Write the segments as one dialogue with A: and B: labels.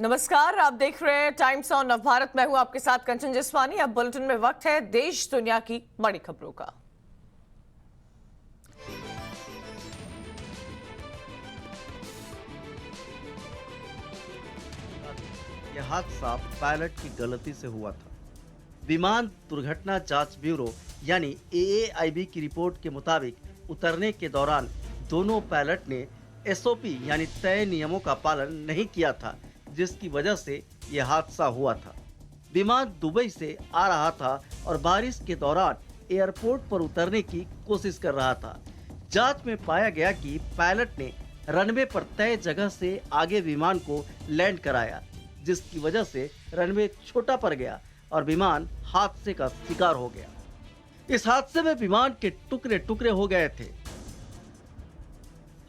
A: नमस्कार, आप देख रहे हैं टाइम्स ऑन नवभारत। मैं हूं आपके साथ कंचन जसवानी। अब बुलेटिन में वक्त है देश दुनिया की बड़ी खबरों का।
B: यह हादसा पायलट की गलती से हुआ था। विमान दुर्घटना जांच ब्यूरो यानी AAIB की रिपोर्ट के मुताबिक उतरने के दौरान दोनों पायलट ने SOP यानी तय नियमों का पालन नहीं किया था, जिसकी वजह से यह हादसा हुआ था। विमान दुबई से आ रहा था और बारिश के दौरान एयरपोर्ट पर उतरने की कोशिश कर रहा था। जांच में पाया गया कि पायलट ने रनवे पर तय जगह से आगे विमान को लैंड कराया, जिसकी वजह से रनवे छोटा पड़ गया और विमान हादसे का शिकार हो गया। इस हादसे में विमान के टुकड़े टुकड़े हो गए थे।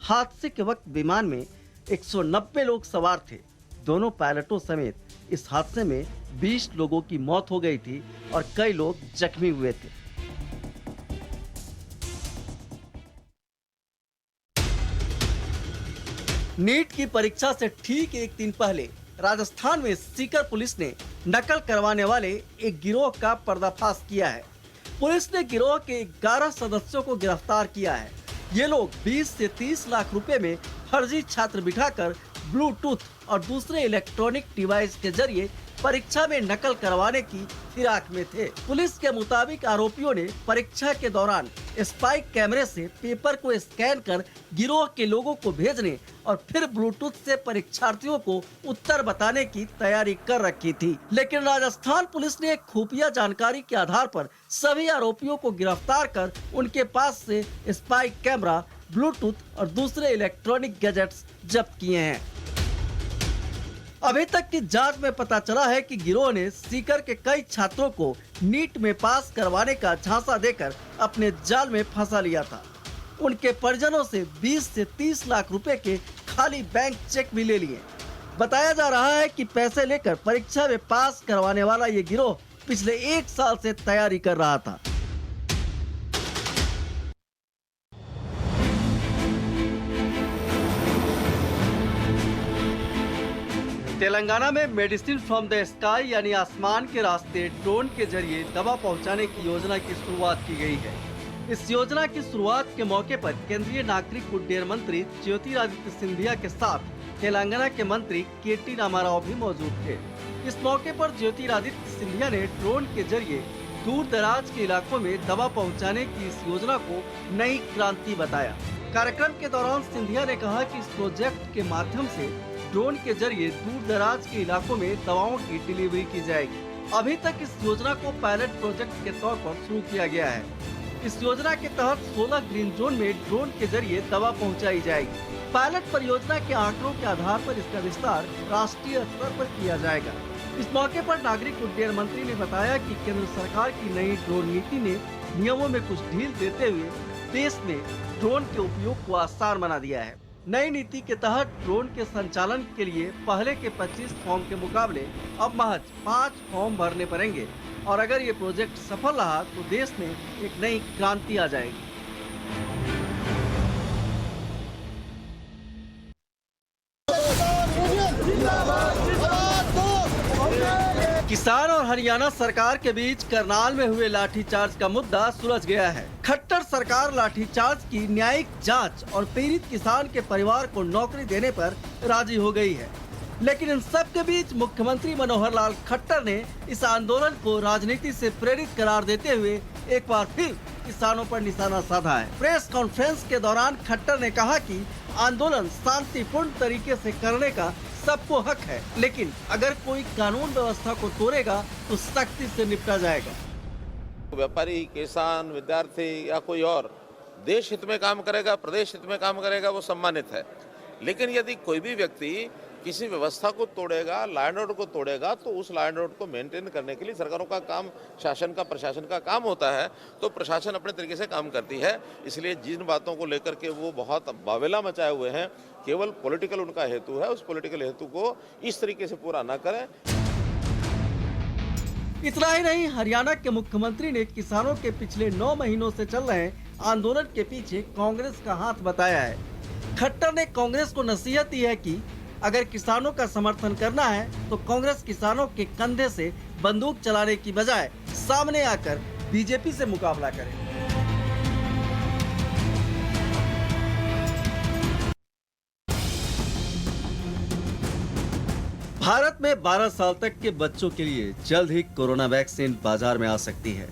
B: हादसे के वक्त विमान में 190 लोग सवार थे। दोनों पायलटों समेत इस हादसे में 20 लोगों की मौत हो गई थी और कई लोग जख्मी हुए थे। नीट की परीक्षा से ठीक एक दिन पहले राजस्थान में सीकर पुलिस ने नकल करवाने वाले एक गिरोह का पर्दाफाश किया है। पुलिस ने गिरोह के 11 सदस्यों को गिरफ्तार किया है। ये लोग 20 से 30 लाख रुपए में फर्जी छात्र बिठाकर ब्लूटूथ और दूसरे इलेक्ट्रॉनिक डिवाइस के जरिए परीक्षा में नकल करवाने की फिराक में थे। पुलिस के मुताबिक आरोपियों ने परीक्षा के दौरान स्पाइक कैमरे से पेपर को स्कैन कर गिरोह के लोगों को भेजने और फिर ब्लूटूथ से परीक्षार्थियों को उत्तर बताने की तैयारी कर रखी थी। लेकिन राजस्थान पुलिस ने खुफिया जानकारी के आधार पर सभी आरोपियों को गिरफ्तार कर उनके पास से स्पाइक कैमरा, ब्लूटूथ और दूसरे इलेक्ट्रॉनिक गैजेट्स जब्त किए हैं। अभी तक की जांच में पता चला है कि गिरोह ने सीकर के कई छात्रों को नीट में पास करवाने का झांसा देकर अपने जाल में फंसा लिया था। उनके परिजनों से 20 से 30 लाख रुपए के खाली बैंक चेक भी ले लिए। बताया जा रहा है कि पैसे लेकर परीक्षा में पास करवाने वाला ये गिरोह पिछले 1 साल से तैयारी कर रहा था। तेलंगाना में मेडिसिन फ्रॉम द स्काई यानी आसमान के रास्ते ड्रोन के जरिए दवा पहुंचाने की योजना की शुरुआत की गई है। इस योजना की शुरुआत के मौके पर केंद्रीय नागरिक उड्डयन मंत्री ज्योतिरादित्य सिंधिया के साथ तेलंगाना के मंत्री KT रामाराव भी मौजूद थे। इस मौके पर ज्योतिरादित्य सिंधिया ने ड्रोन के जरिए दूर दराज के इलाकों में दवा पहुँचाने की इस योजना को नई क्रांति बताया। कार्यक्रम के दौरान सिंधिया ने कहा कि इस प्रोजेक्ट के माध्यम से ड्रोन के जरिए दूर दराज के इलाकों में दवाओं की डिलीवरी की जाएगी। अभी तक इस योजना को पायलट प्रोजेक्ट के तौर पर शुरू किया गया है। इस योजना के तहत 16 ग्रीन जोन में ड्रोन के जरिए दवा पहुंचाई जाएगी। पायलट परियोजना के आंकड़ों के आधार पर इसका विस्तार राष्ट्रीय स्तर पर किया जाएगा। इस मौके पर नागरिक उड्डयन मंत्री ने बताया कि केंद्र सरकार की नई ड्रोन नीति ने नियमों में कुछ ढील देते हुए देश में ड्रोन के उपयोग को आसान बना दिया है। नई नीति के तहत ड्रोन के संचालन के लिए पहले के 25 फॉर्म के मुकाबले अब महज 5 फॉर्म भरने पड़ेंगे और अगर ये प्रोजेक्ट सफल रहा तो देश में एक नई क्रांति आ जाएगी। किसान और हरियाणा सरकार के बीच करनाल में हुए लाठीचार्ज का मुद्दा सुलझ गया है। खट्टर सरकार लाठीचार्ज की न्यायिक जांच और पीड़ित किसान के परिवार को नौकरी देने पर राजी हो गई है। लेकिन इन सब के बीच मुख्यमंत्री मनोहर लाल खट्टर ने इस आंदोलन को राजनीति से प्रेरित करार देते हुए एक बार फिर किसानों पर निशाना साधा है। प्रेस कॉन्फ्रेंस के दौरान खट्टर ने कहा कि आंदोलन शांतिपूर्ण तरीके से करने का सबको हक है, लेकिन अगर कोई कानून व्यवस्था को तोड़ेगा तो सख्ती से निपटा जाएगा।
C: व्यापारी, किसान, विद्यार्थी या कोई और देश हित में काम करेगा, प्रदेश हित में काम करेगा, वो सम्मानित है। लेकिन यदि कोई भी व्यक्ति किसी व्यवस्था को तोड़ेगा, लॉ एंड ऑर्डर को तोड़ेगा, तो उस लॉ एंड ऑर्डर को मेंटेन करने के लिए सरकारों का काम, शासन का, प्रशासन का काम होता है। तो प्रशासन अपने तरीके से काम करती है। इसलिए जिन बातों को लेकर के वो बहुत बावेला मचाए हुए हैं, केवल पॉलिटिकल उनका हेतु है, उस पॉलिटिकल हेतु को इस तरीके से पूरा न करें।
B: इतना ही नहीं, हरियाणा के मुख्यमंत्री ने किसानों के पिछले 9 महीनों से चल रहे आंदोलन के पीछे कांग्रेस का हाथ बताया है। खट्टर ने कांग्रेस को नसीहत दी है कि अगर किसानों का समर्थन करना है तो कांग्रेस किसानों के कंधे से बंदूक चलाने की बजाय सामने आकर बीजेपी से मुकाबला करे। भारत में 12 साल तक के बच्चों के लिए जल्द ही कोरोना वैक्सीन बाजार में आ सकती है।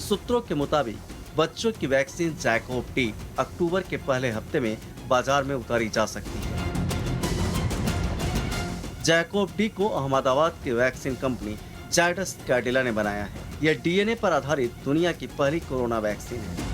B: सूत्रों के मुताबिक बच्चों की वैक्सीन जैकोव डी अक्टूबर के पहले हफ्ते में बाजार में उतारी जा सकती है। जैकोव डी को अहमदाबाद की वैक्सीन कंपनी जायडस कैडिला ने बनाया है। यह डीएनए पर आधारित दुनिया की पहली कोरोना वैक्सीन है।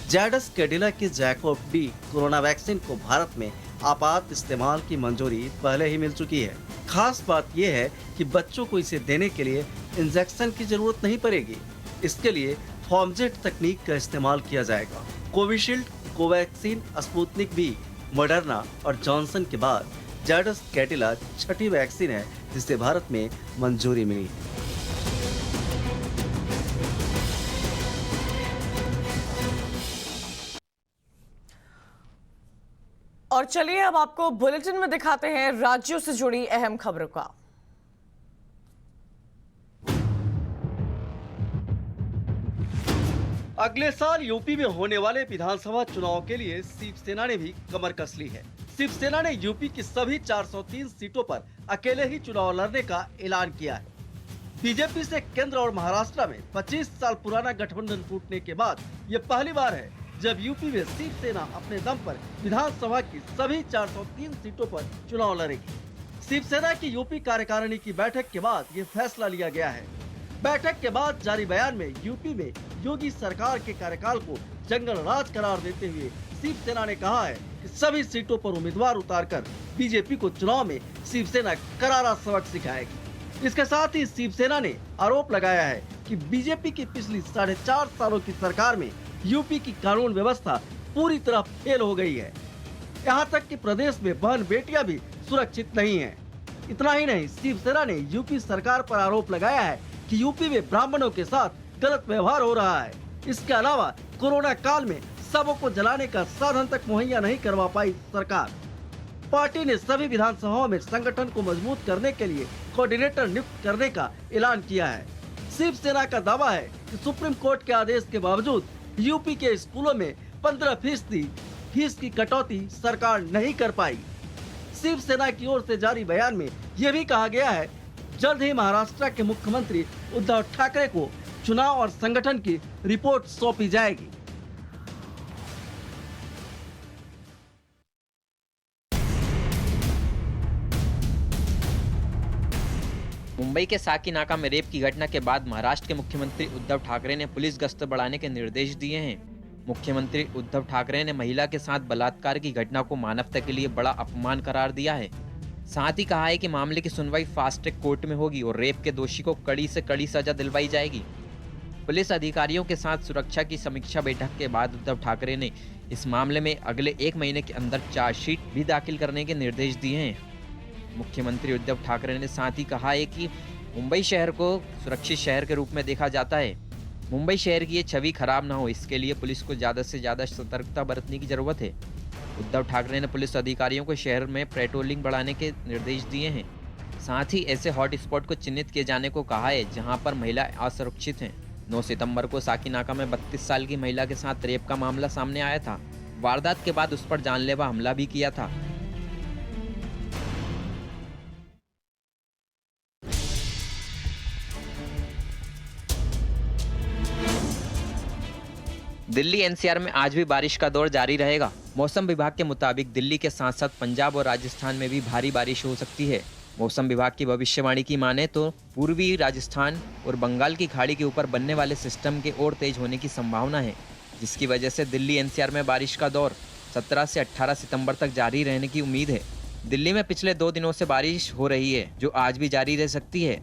B: जायडस कैडिला की जैकोव डी कोरोना वैक्सीन को भारत में आपात इस्तेमाल की मंजूरी पहले ही मिल चुकी है। खास बात यह है कि बच्चों को इसे देने के लिए इंजेक्शन की जरूरत नहीं पड़ेगी। इसके लिए फॉर्मजेट तकनीक का इस्तेमाल किया जाएगा। Covishield, Covaxin, Sputnik V, Moderna और जॉनसन के बाद जायडस कैडिला छठी वैक्सीन है जिसे भारत में मंजूरी मिली है।
A: और चलिए अब आपको बुलेटिन में दिखाते हैं राज्यों से जुड़ी अहम खबरों का।
B: अगले साल यूपी में होने वाले विधानसभा चुनाव के लिए शिवसेना ने भी कमर कस ली है। शिवसेना ने यूपी की सभी 403 सीटों पर अकेले ही चुनाव लड़ने का ऐलान किया है। बीजेपी से केंद्र और महाराष्ट्र में 25 साल पुराना गठबंधन टूटने के बाद ये पहली बार है जब यूपी में शिवसेना अपने दम पर विधानसभा की सभी 403 सीटों पर चुनाव लड़ेगी। शिवसेना की यूपी कार्यकारिणी की बैठक के बाद ये फैसला लिया गया है। बैठक के बाद जारी बयान में यूपी में योगी सरकार के कार्यकाल को जंगल राज करार देते हुए शिवसेना ने कहा है कि सभी सीटों पर उम्मीदवार उतारकर बीजेपी को चुनाव में शिवसेना करारा सबक सिखाएगी। इसके साथ ही शिवसेना ने आरोप लगाया है कि बीजेपी की पिछली 4.5 सालों की सरकार में यूपी की कानून व्यवस्था पूरी तरह फेल हो गई है। यहाँ तक कि प्रदेश में बहन बेटियां भी सुरक्षित नहीं हैं। इतना ही नहीं, शिवसेना ने यूपी सरकार पर आरोप लगाया है कि यूपी में ब्राह्मणों के साथ गलत व्यवहार हो रहा है। इसके अलावा कोरोना काल में शवों को जलाने का साधन तक मुहैया नहीं करवा पाई सरकार। पार्टी ने सभी विधानसभाओं में संगठन को मजबूत करने के लिए कोऑर्डिनेटर नियुक्त करने का ऐलान किया है। शिवसेना का दावा है कि सुप्रीम कोर्ट के आदेश के बावजूद यूपी के स्कूलों में 15% फीस की कटौती सरकार नहीं कर पाई। शिवसेना की ओर से जारी बयान में यह भी कहा गया है जल्द ही महाराष्ट्र के मुख्यमंत्री उद्धव ठाकरे को चुनाव और संगठन की रिपोर्ट सौंपी जाएगी।
D: मुंबई के साकीनाका में रेप की घटना के बाद महाराष्ट्र के मुख्यमंत्री उद्धव ठाकरे ने पुलिस गश्त बढ़ाने के निर्देश दिए हैं। मुख्यमंत्री उद्धव ठाकरे ने महिला के साथ बलात्कार की घटना को मानवता के लिए बड़ा अपमान करार दिया है। साथ ही कहा है कि मामले की सुनवाई फास्ट ट्रैक कोर्ट में होगी और रेप के दोषी को कड़ी से कड़ी सजा दिलवाई जाएगी। पुलिस अधिकारियों के साथ सुरक्षा की समीक्षा बैठक के बाद उद्धव ठाकरे ने इस मामले में अगले 1 महीने के अंदर चार्जशीट भी दाखिल करने के निर्देश दिए हैं। मुख्यमंत्री उद्धव ठाकरे ने साथ ही कहा है कि मुंबई शहर को सुरक्षित शहर के रूप में देखा जाता है। मुंबई शहर की ये छवि खराब ना हो, इसके लिए पुलिस को ज़्यादा से ज़्यादा सतर्कता बरतने की ज़रूरत है। उद्धव ठाकरे ने पुलिस अधिकारियों को शहर में पेट्रोलिंग बढ़ाने के निर्देश दिए हैं। साथ ही ऐसे हॉट स्पॉट को चिन्हित किए जाने को कहा है जहां पर महिला असुरक्षित हैं। 9 सितंबर को साकीनाका में 32 साल की महिला के साथ रेप का मामला सामने आया था। वारदात के बाद उस पर जानलेवा हमला भी किया था। दिल्ली एनसीआर में आज भी बारिश का दौर जारी रहेगा। मौसम विभाग के मुताबिक दिल्ली के साथ साथ पंजाब और राजस्थान में भी भारी बारिश हो सकती है। मौसम विभाग की भविष्यवाणी की माने तो पूर्वी राजस्थान और बंगाल की खाड़ी के ऊपर बनने वाले सिस्टम के और तेज होने की संभावना है, जिसकी वजह से दिल्ली एनसीआर में बारिश का दौर 17 से 18 सितंबर तक जारी रहने की उम्मीद है। दिल्ली में पिछले 2 दिनों से बारिश हो रही है जो आज भी जारी रह सकती है।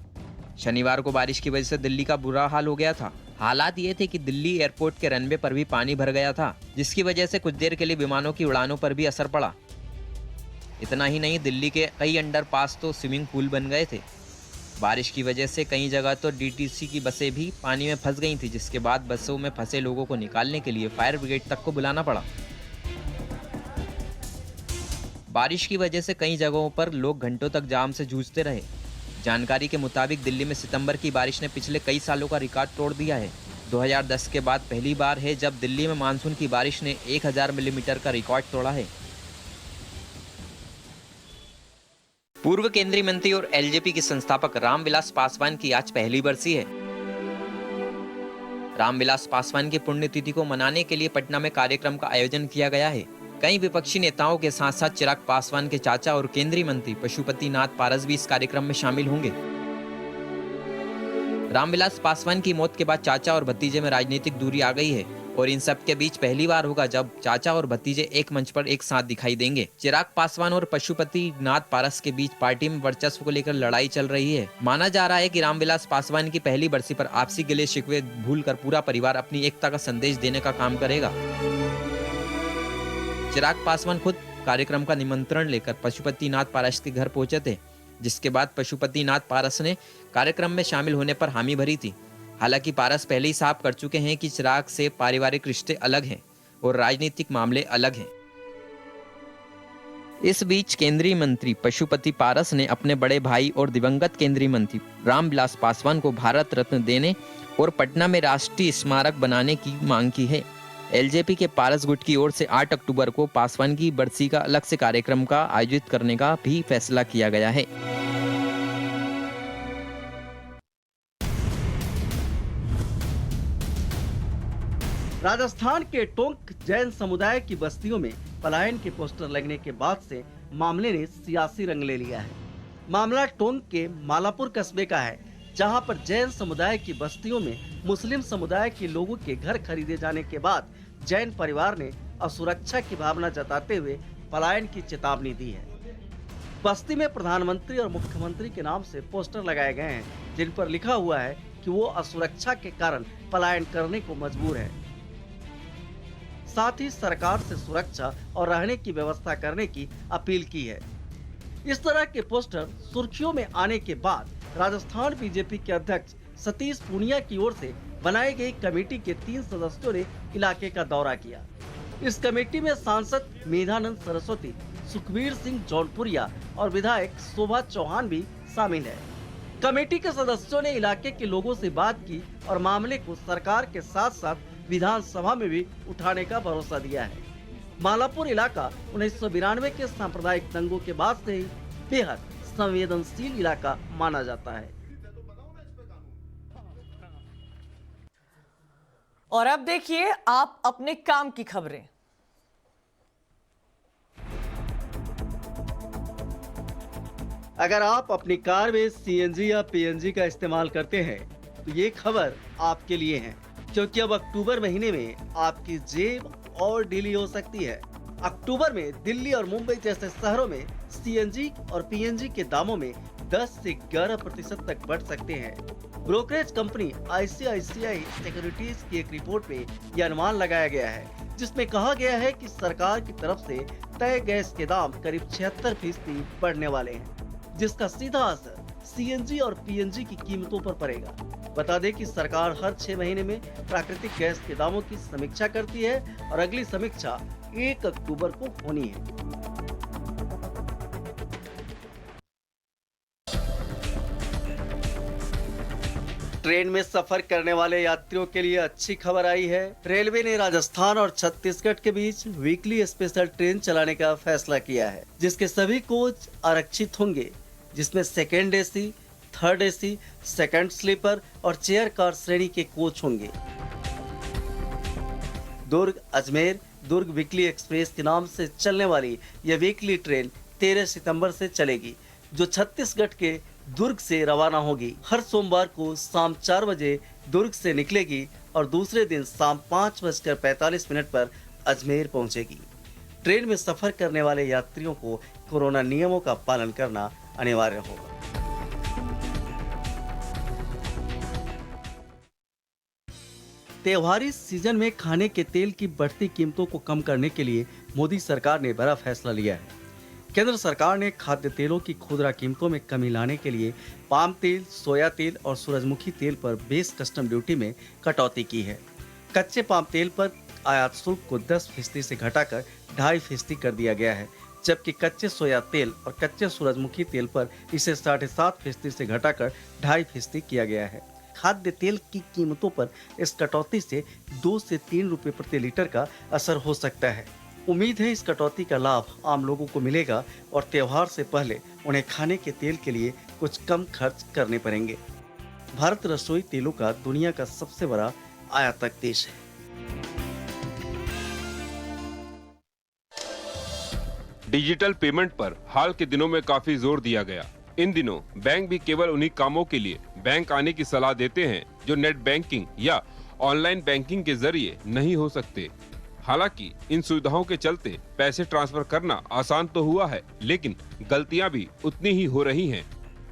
D: शनिवार को बारिश की वजह से दिल्ली का बुरा हाल हो गया था। हालात ये थे कि दिल्ली एयरपोर्ट के रनवे पर भी पानी भर गया था, जिसकी वजह से कुछ देर के लिए विमानों की उड़ानों पर भी असर पड़ा। इतना ही नहीं, दिल्ली के कई अंडरपास तो स्विमिंग पूल बन गए थे। बारिश की वजह से कई जगह तो डीटीसी की बसें भी पानी में फंस गई थी, जिसके बाद बसों में फंसे लोगों को निकालने के लिए फायर ब्रिगेड तक को बुलाना पड़ा। बारिश की वजह से कई जगहों पर लोग घंटों तक जाम से जूझते रहे। जानकारी के मुताबिक दिल्ली में सितंबर की बारिश ने पिछले कई सालों का रिकॉर्ड तोड़ दिया है। 2010 के बाद पहली बार है जब दिल्ली में मानसून की बारिश ने 1000 मिलीमीटर का रिकॉर्ड तोड़ा है। पूर्व केंद्रीय मंत्री और एलजेपी के संस्थापक रामविलास पासवान की आज पहली बरसी है। रामविलास पासवान की पुण्यतिथि को मनाने के लिए पटना में कार्यक्रम का आयोजन किया गया है। कई विपक्षी नेताओं के साथ साथ चिराग पासवान के चाचा और केंद्रीय मंत्री पशुपति नाथ पारस भी इस कार्यक्रम में शामिल होंगे। रामविलास पासवान की मौत के बाद चाचा और भतीजे में राजनीतिक दूरी आ गई है और इन सब के बीच पहली बार होगा जब चाचा और भतीजे एक मंच पर एक साथ दिखाई देंगे। चिराग पासवान और पशुपति नाथ पारस के बीच पार्टी में वर्चस्व को लेकर लड़ाई चल रही है। माना जा रहा है कि रामविलास पासवान की पहली बरसी पर आपसी गिले शिकवे भूलकर पूरा परिवार अपनी एकता का संदेश देने का काम करेगा। चिराग पासवान खुद कार्यक्रम का निमंत्रण लेकर पशुपति नाथ पारस के घर पहुंचे थे, जिसके बाद पशुपति नाथ पारस ने कार्यक्रम में शामिल होने पर हामी भरी थी। हालांकि पारस पहले ही साफ कर चुके हैं कि चिराग से पारिवारिक रिश्ते अलग हैं और राजनीतिक मामले अलग हैं। इस बीच केंद्रीय मंत्री पशुपति पारस ने अपने बड़े भाई और दिवंगत केंद्रीय मंत्री रामविलास पासवान को भारत रत्न देने और पटना में राष्ट्रीय स्मारक बनाने की मांग की है। एलजेपी के पारस गुट की ओर से 8 अक्टूबर को पासवान की बरसी का अलग से कार्यक्रम का आयोजित करने का भी फैसला किया गया है।
B: राजस्थान के टोंक जैन समुदाय की बस्तियों में पलायन के पोस्टर लगने के बाद से मामले ने सियासी रंग ले लिया है। मामला टोंक के मालापुर कस्बे का है, जहां पर जैन समुदाय की बस्तियों में मुस्लिम समुदाय के लोगों के घर खरीदे जाने के बाद जैन परिवार ने असुरक्षा की भावना जताते हुए पलायन की चेतावनी दी है। बस्ती में प्रधानमंत्री और मुख्यमंत्री के नाम से पोस्टर लगाए गए हैं, जिन पर लिखा हुआ है कि वो असुरक्षा के कारण पलायन करने को मजबूर है। साथ ही सरकार से सुरक्षा और रहने की व्यवस्था करने की अपील की है। इस तरह के पोस्टर सुर्खियों में आने के बाद राजस्थान बीजेपी के अध्यक्ष सतीश पूनिया की ओर से बनाई गई कमेटी के 3 सदस्यों ने इलाके का दौरा किया। इस कमेटी में सांसद मेधानंद सरस्वती, सुखबीर सिंह जौनपुरिया और विधायक शोभा चौहान भी शामिल है। कमेटी के सदस्यों ने इलाके के लोगों से बात की और मामले को सरकार के साथ साथ विधानसभा में भी उठाने का भरोसा दिया है। मालापुर इलाका 1992 के सांप्रदायिक दंगों के बाद से ही बेहद संवेदनशील इलाका माना जाता है।
A: और अब देखिए आप अपने काम की खबरें।
B: अगर आप अपनी कार में सीएनजी या पीएनजी का इस्तेमाल करते हैं तो ये खबर आपके लिए है, क्योंकि अब अक्टूबर महीने में आपकी जेब और ढीली हो सकती है। अक्टूबर में दिल्ली और मुंबई जैसे शहरों में सीएनजी और पीएनजी के दामों में 10 से 11% तक बढ़ सकते हैं। ब्रोकरेज कंपनी आईसीआईसीआई सिक्योरिटीज की एक रिपोर्ट में यह अनुमान लगाया गया है, जिसमें कहा गया है कि सरकार की तरफ से तय गैस के दाम करीब 76% बढ़ने वाले हैं, जिसका सीधा असर सीएनजी और पीएनजी की कीमतों पर पड़ेगा। बता दें कि सरकार हर 6 महीने में प्राकृतिक गैस के दामों की समीक्षा करती है और अगली समीक्षा 1 अक्टूबर को होनी है। ट्रेन में सफर करने वाले यात्रियों के लिए अच्छी खबर आई है। रेलवे ने राजस्थान और छत्तीसगढ़ के बीच वीकली स्पेशल ट्रेन चलाने का फैसला किया है, जिसके सभी कोच आरक्षित होंगे, जिसमें second AC, third AC, second sleeper और चेयर कार श्रेणी के कोच होंगे। दुर्ग अजमेर दुर्ग वीकली एक्सप्रेस के नाम से चलने वाली यह वीकली ट्रेन 13 सितंबर से चलेगी, जो छत्तीसगढ़ के दुर्ग से रवाना होगी। हर सोमवार को शाम 4 बजे दुर्ग से निकलेगी और दूसरे दिन शाम 5:45 पर अजमेर पहुंचेगी। ट्रेन में सफर करने वाले यात्रियों को कोरोना नियमों का पालन करना अनिवार्य होगा। त्योहारी सीजन में खाने के तेल की बढ़ती कीमतों को कम करने के लिए मोदी सरकार ने बड़ा फैसला लिया है। केंद्र सरकार ने खाद्य तेलों की खुदरा कीमतों में कमी लाने के लिए पाम तेल, सोया तेल और सूरजमुखी तेल पर बेस कस्टम ड्यूटी में कटौती की है। कच्चे पाम तेल पर आयात शुल्क को 10% से घटाकर 2.5% कर दिया गया है, जबकि कच्चे सोया तेल और कच्चे सूरजमुखी तेल पर इसे 7.5% से घटाकर 2.5% किया गया है। खाद्य तेल की कीमतों पर इस कटौती से 2 से 3 रुपए प्रति लीटर का असर हो सकता है। उम्मीद है इस कटौती का लाभ आम लोगों को मिलेगा और त्योहार से पहले उन्हें खाने के तेल के लिए कुछ कम खर्च करने पड़ेंगे। भारत रसोई तेलों का दुनिया का सबसे बड़ा आयातक देश है।
E: डिजिटल पेमेंट पर हाल के दिनों में काफी जोर दिया गया। इन दिनों बैंक भी केवल उन्हीं कामों के लिए बैंक आने की सलाह देते हैं जो नेट बैंकिंग या ऑनलाइन बैंकिंग के जरिए नहीं हो सकते। हालांकि इन सुविधाओं के चलते पैसे ट्रांसफर करना आसान तो हुआ है, लेकिन गलतियां भी उतनी ही हो रही हैं।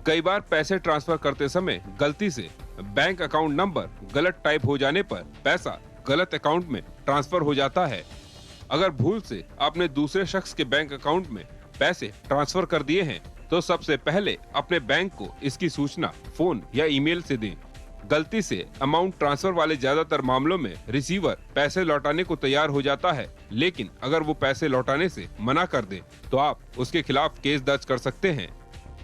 E: कई बार पैसे ट्रांसफर करते समय गलती से बैंक अकाउंट नंबर गलत टाइप हो जाने पर पैसा गलत अकाउंट में ट्रांसफर हो जाता है। अगर भूल से आपने दूसरे शख्स के बैंक अकाउंट में पैसे ट्रांसफर कर दिए हैं तो सबसे पहले अपने बैंक को इसकी सूचना फोन या ईमेल से दें। गलती से अमाउंट ट्रांसफर वाले ज्यादातर मामलों में रिसीवर पैसे लौटाने को तैयार हो जाता है, लेकिन अगर वो पैसे लौटाने से मना कर दे तो आप उसके खिलाफ केस दर्ज कर सकते हैं।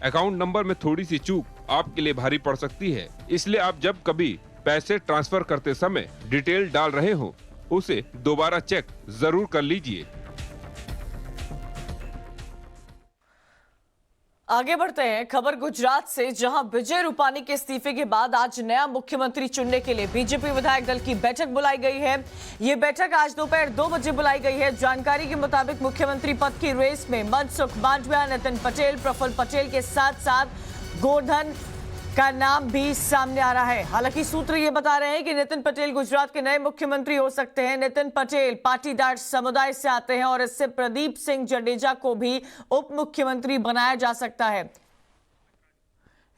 E: अकाउंट नंबर में थोड़ी सी चूक आपके लिए भारी पड़ सकती है, इसलिए आप जब कभी पैसे ट्रांसफर करते समय डिटेल डाल रहे हो उसे दोबारा चेक जरूर कर लीजिए।
A: आगे बढ़ते हैं खबर गुजरात से, जहां विजय रूपानी के इस्तीफे के बाद आज नया मुख्यमंत्री चुनने के लिए बीजेपी विधायक दल की बैठक बुलाई गई है। ये बैठक आज दोपहर 2 बजे बुलाई गई है। जानकारी के मुताबिक मुख्यमंत्री पद की रेस में मनसुख मांडविया, नितिन पटेल, प्रफुल्ल पटेल के साथ साथ गोवर्धन का नाम भी सामने आ रहा है। हालांकि सूत्र ये बता रहे हैं कि नितिन पटेल गुजरात के नए मुख्यमंत्री हो सकते हैं। नितिन पटेल पाटीदार समुदाय से आते हैं और इससे प्रदीप सिंह जडेजा को भी उप मुख्यमंत्री बनाया जा सकता है।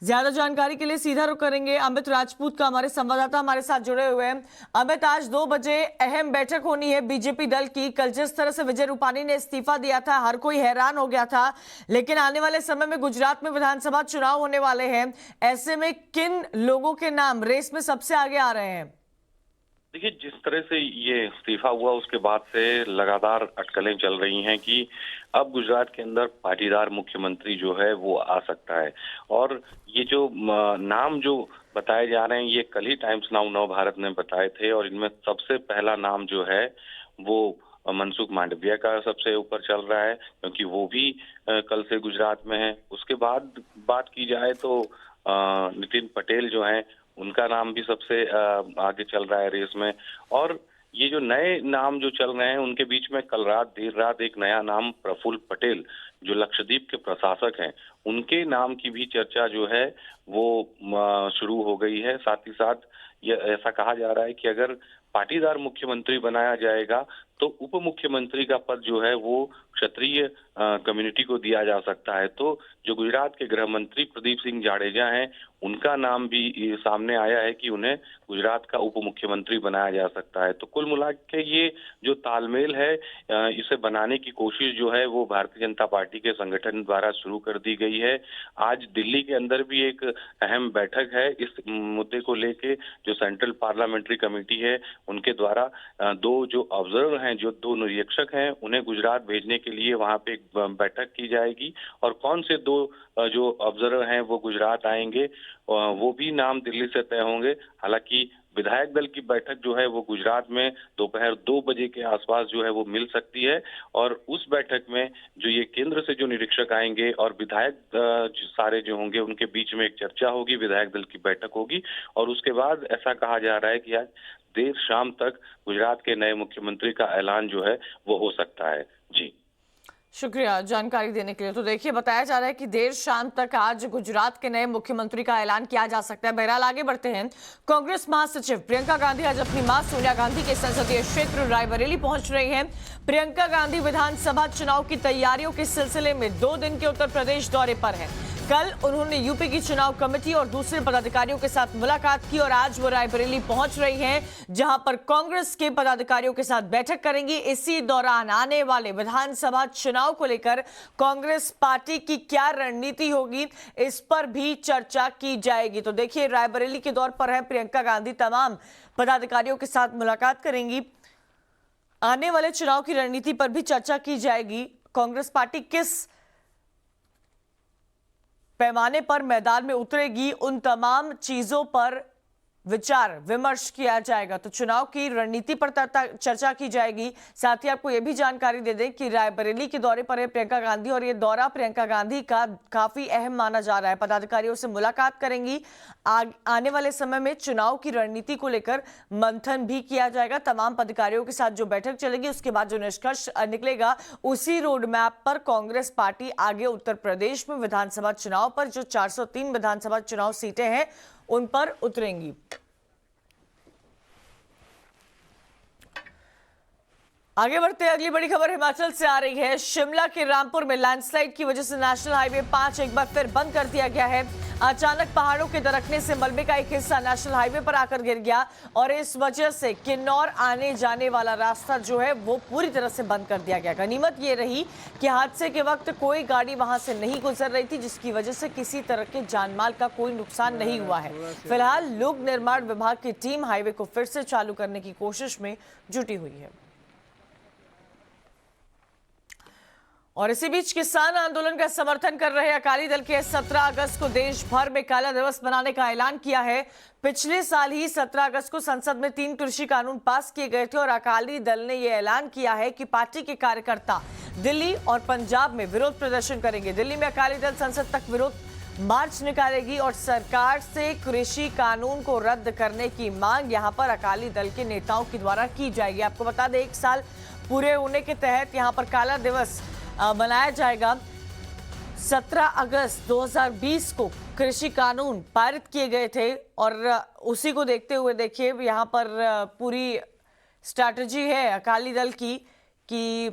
A: ज्यादा जानकारी के लिए सीधा रुख करेंगे अमित राजपूत का, हमारे संवाददाता हमारे साथ जुड़े हुए हैं। अमित, आज 2 बजे अहम बैठक होनी है बीजेपी दल की। कल जिस तरह से विजय रूपानी ने इस्तीफा दिया था, हर कोई हैरान हो गया था, लेकिन आने वाले समय में गुजरात में विधानसभा चुनाव होने वाले हैं। ऐसे में किन लोगों के नाम रेस में सबसे आगे आ रहे हैं?
F: देखिए, जिस तरह से ये इस्तीफा हुआ उसके बाद से लगातार अटकलें चल रही हैं कि अब गुजरात के अंदर पाटीदार मुख्यमंत्री जो है वो आ सकता है। और ये जो नाम जो बताए जा रहे हैं ये कल ही टाइम्स नाउ नव भारत ने बताए थे, और इनमें सबसे पहला नाम जो है वो मनसुख मांडविया का सबसे ऊपर चल रहा है, क्योंकि वो भी कल से गुजरात में है। उसके बाद बात की जाए तो नितिन पटेल जो है उनका नाम भी सबसे आगे चल रहा है रेस में। और ये जो नए नाम जो चल रहे हैं उनके बीच में कल रात देर रात एक नया नाम प्रफुल्ल पटेल जो लक्षद्वीप के प्रशासक हैं उनके नाम की भी चर्चा जो है वो शुरू हो गई है। साथ ही साथ ये ऐसा कहा जा रहा है कि अगर पाटीदार मुख्यमंत्री बनाया जाएगा तो उप मुख्यमंत्री का पद जो है वो क्षत्रिय कम्युनिटी को दिया जा सकता है। तो जो गुजरात के गृह मंत्री प्रदीप सिंह जाडेजा हैं उनका नाम भी सामने आया है कि उन्हें गुजरात का उप मुख्यमंत्री बनाया जा सकता है। तो कुल मिला के ये जो तालमेल है इसे बनाने की कोशिश जो है वो भारतीय जनता पार्टी के संगठन द्वारा शुरू कर दी गई है। आज दिल्ली के अंदर भी एक अहम बैठक है इस मुद्दे को लेके, जो सेंट्रल पार्लियामेंट्री कमेटी है उनके द्वारा 2 जो ऑब्जर्वर हैं, जो 2 निरीक्षक हैं, उन्हें गुजरात भेजने के लिए वहां पे एक बैठक की जाएगी। और कौन से 2 जो ऑब्जर्वर हैं वो गुजरात आएंगे वो भी नाम दिल्ली से तय होंगे। हालांकि विधायक दल की बैठक जो है वो गुजरात में दोपहर 2 बजे के आसपास जो है वो मिल सकती है। और उस बैठक में जो ये केंद्र से जो निरीक्षक आएंगे और विधायक सारे जो होंगे उनके बीच में एक चर्चा होगी, विधायक दल की बैठक होगी। और उसके बाद ऐसा कहा जा रहा है कि आज देर शाम तक गुजरात के नए मुख्यमंत्री का ऐलान जो है वो हो सकता है। जी,
A: शुक्रिया जानकारी देने के लिए। तो देखिए, बताया जा रहा है कि देर शाम तक आज गुजरात के नए मुख्यमंत्री का ऐलान किया जा सकता है। बहरहाल आगे बढ़ते हैं। कांग्रेस महासचिव प्रियंका गांधी आज अपनी मां सोनिया गांधी के संसदीय क्षेत्र रायबरेली पहुंच रही हैं। प्रियंका गांधी विधानसभा चुनाव की तैयारियों के सिलसिले में 2 दिन के उत्तर प्रदेश दौरे पर हैं। कल उन्होंने यूपी की चुनाव कमेटी और दूसरे पदाधिकारियों के साथ मुलाकात की और आज वो रायबरेली पहुंच रही हैं, जहां पर कांग्रेस के पदाधिकारियों के साथ बैठक करेंगी। इसी दौरान आने वाले विधानसभा चुनाव को लेकर कांग्रेस पार्टी की क्या रणनीति होगी, इस पर भी चर्चा की जाएगी। तो देखिए, रायबरेली के दौर पर है प्रियंका गांधी, तमाम पदाधिकारियों के साथ मुलाकात करेंगी। आने वाले चुनाव की रणनीति पर भी चर्चा की जाएगी। कांग्रेस पार्टी किस पैमाने पर मैदान में उतरेगी, उन तमाम चीजों पर विचार विमर्श किया जाएगा। तो चुनाव की रणनीति पर चर्चा की जाएगी। साथ ही आपको यह भी जानकारी दे दें कि रायबरेली के दौरे पर है प्रियंका गांधी और ये दौरा प्रियंका गांधी का काफी अहम माना जा रहा है। पदाधिकारियों से मुलाकात करेंगी। आने वाले समय में चुनाव की रणनीति को लेकर मंथन भी किया जाएगा। तमाम पदाधिकारियों के साथ जो बैठक चलेगी, उसके बाद जो निष्कर्ष निकलेगा, उसी रोड मैप पर कांग्रेस पार्टी आगे उत्तर प्रदेश में विधानसभा चुनाव पर जो 403 विधानसभा चुनाव सीटें हैं उन पर उतरेंगी। आगे बढ़ते हैं, अगली बड़ी खबर हिमाचल से आ रही है। शिमला के रामपुर में लैंडस्लाइड की वजह से नेशनल हाईवे 5 एक बार फिर बंद कर दिया गया है। अचानक पहाड़ों के दरकने से मलबे का एक हिस्सा नेशनल हाईवे पर आकर गिर गया और इस वजह से किन्नौर आने जाने वाला रास्ता जो है वो पूरी तरह से बंद कर दिया गया। गनीमत ये रही कि हादसे के वक्त कोई गाड़ी वहां से नहीं गुजर रही थी, जिसकी वजह से किसी तरह के जानमाल का कोई नुकसान नहीं हुआ है। फिलहाल लोक निर्माण विभाग की टीम हाईवे को फिर से चालू करने की कोशिश में जुटी हुई है। और इसी बीच किसान आंदोलन का समर्थन कर रहे अकाली दल के 17 अगस्त को देश भर में काला दिवस मनाने का ऐलान किया है। पिछले साल ही 17 अगस्त को संसद में 3 कृषि कानून पास किए गए थे और अकाली दल ने यह ऐलान किया है कि पार्टी के कार्यकर्ता दिल्ली और पंजाब में विरोध प्रदर्शन करेंगे। दिल्ली में अकाली दल संसद तक विरोध मार्च निकालेगी और सरकार से कृषि कानून को रद्द करने की मांग यहां पर अकाली दल के नेताओं के द्वारा की जाएगी। आपको बता दें, 1 साल पूरे होने के तहत यहां पर काला दिवस मनाया जाएगा। 17 अगस्त 2020 को कृषि कानून पारित किए गए थे और उसी को देखते हुए देखिए यहाँ पर पूरी स्ट्रैटेजी है अकाली दल की कि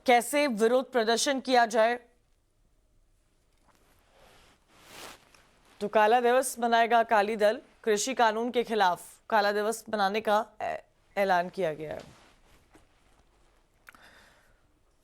A: कैसे विरोध प्रदर्शन किया जाए। तो काला दिवस मनाएगा अकाली दल, कृषि कानून के खिलाफ काला दिवस मनाने का ऐलान किया गया है।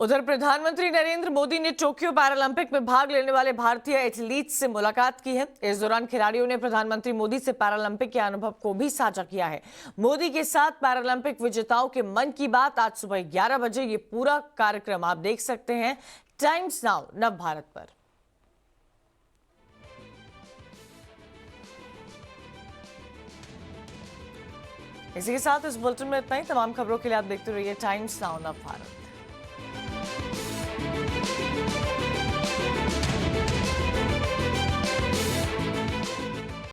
A: उधर प्रधानमंत्री नरेंद्र मोदी ने टोक्यो पैरालंपिक में भाग लेने वाले भारतीय एथलीट्स से मुलाकात की है। इस दौरान खिलाड़ियों ने प्रधानमंत्री मोदी से पैरालंपिक के अनुभव को भी साझा किया है। मोदी के साथ पैरालंपिक विजेताओं के मन की बात आज सुबह 11 बजे ये पूरा कार्यक्रम आप देख सकते हैं टाइम्स नाउ नव भारत पर। इसी के साथ इस बुलेटिन में इतना ही। तमाम खबरों के लिए आप देखते रहिए टाइम्स नाउ नव भारत।